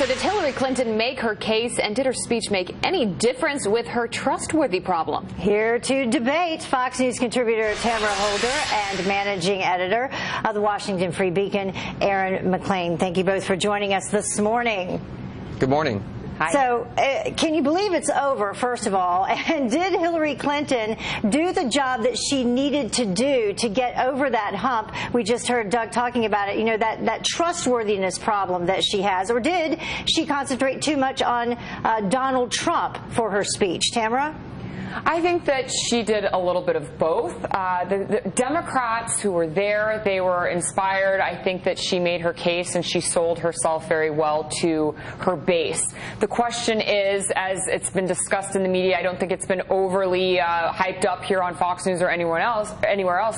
So did Hillary Clinton make her case, and did her speech make any difference with her trustworthy problem? Here to debate, Fox News contributor Tamara Holder and managing editor of the Washington Free Beacon, MacLean. Thank you both for joining us this morning. Good morning. Hi. So, can you believe it's over, first of all? And did Hillary Clinton do the job that she needed to do to get over that hump? We just heard Doug talking about it, you know, that trustworthiness problem that she has. Or did she concentrate too much on Donald Trump for her speech? Tamara? I think that she did a little bit of both. The Democrats who were there, they were inspired. I think that she made her case and she sold herself very well to her base. The question is, as it's been discussed in the media, I don't think it's been overly hyped up here on Fox News or anywhere else,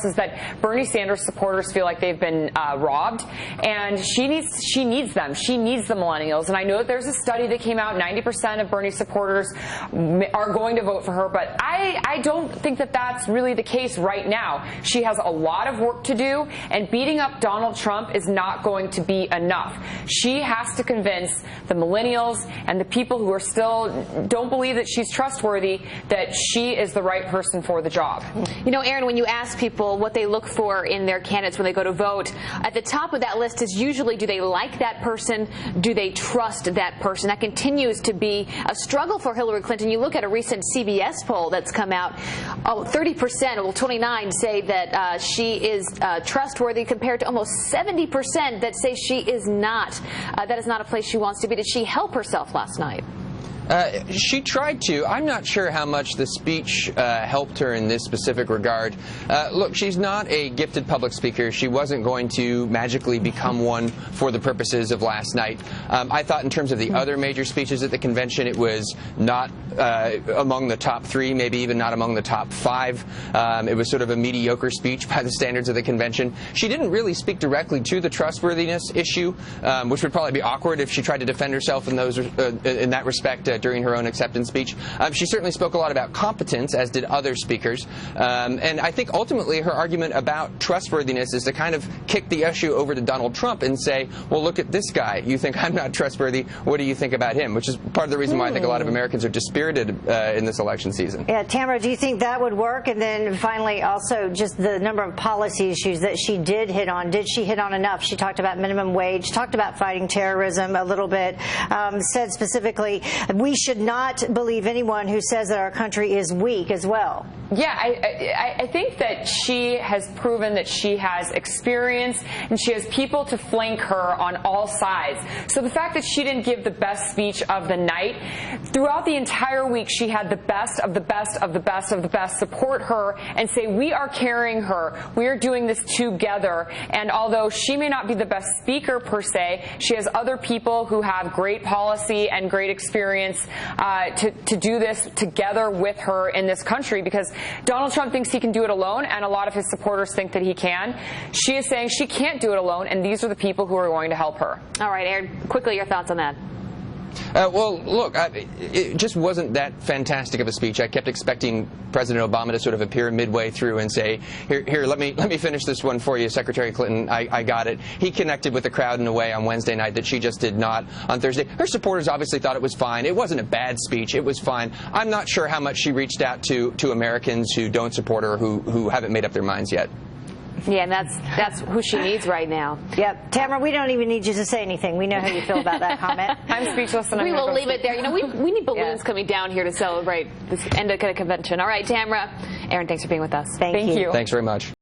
is that Bernie Sanders supporters feel like they've been robbed, and she needs them. She needs the millennials. And I know that there's a study that came out, 90% of Bernie supporters are going to vote for her, but I don't think that that's really the case right now. She has a lot of work to do, and beating up Donald Trump is not going to be enough. She has to convince the millennials and the people who are still don't believe that she's trustworthy that she is the right person for the job. You know, Aaron, when you ask people what they look for in their candidates when they go to vote, at the top of that list is usually, do they like that person? Do they trust that person? That continues to be a struggle for Hillary Clinton. You look at a recent CBS poll that's come out, 30%, well 29 say that she is trustworthy, compared to almost 70% that say she is not. That is not a place she wants to be. Did she help herself last night? She tried to. I'm not sure how much the speech helped her in this specific regard. Look, she's not a gifted public speaker. She wasn't going to magically become one for the purposes of last night. I thought in terms of the other major speeches at the convention, it was not among the top three, maybe even not among the top five. It was sort of a mediocre speech by the standards of the convention. She didn't really speak directly to the trustworthiness issue, which would probably be awkward if she tried to defend herself in that respect during her own acceptance speech. She certainly spoke a lot about competence, as did other speakers. And I think ultimately her argument about trustworthiness is to kind of kick the issue over to Donald Trump and say, well, look at this guy. You think I'm not trustworthy. What do you think about him? Which is part of the reason why I think a lot of Americans are dispirited in this election season. Yeah, Tamara, do you think that would work? And then finally, also just the number of policy issues that she did hit on. Did she hit on enough? She talked about minimum wage, talked about fighting terrorism a little bit, said specifically, we should not believe anyone who says that our country is weak as well. Yeah, I think that she has proven that she has experience and she has people to flank her on all sides. So the fact that she didn't give the best speech of the night, throughout the entire week she had the best of the best of the best of the best support her and say, we are carrying her, we are doing this together. And although she may not be the best speaker per se, she has other people who have great policy and great experience to do this together with her in this country, because Donald Trump thinks he can do it alone, and a lot of his supporters think that he can. She is saying she can't do it alone, and these are the people who are going to help her. All right, Aaron, quickly your thoughts on that. Well, look, it just wasn't that fantastic of a speech. I kept expecting President Obama to sort of appear midway through and say, here, let me finish this one for you, Secretary Clinton. I got it. He connected with the crowd in a way on Wednesday night that she just did not on Thursday. Her supporters obviously thought it was fine. It wasn't a bad speech. It was fine. I'm not sure how much she reached out to Americans who don't support her, who haven't made up their minds yet. Yeah, and that's who she needs right now. Yep. Tamara, we don't even need you to say anything. We know how you feel about that comment. I'm speechless. And we will leave it there. You know, we need balloons coming down here to celebrate this end of the convention. All right, Tamara. Aaron, thanks for being with us. Thank you. Thanks very much.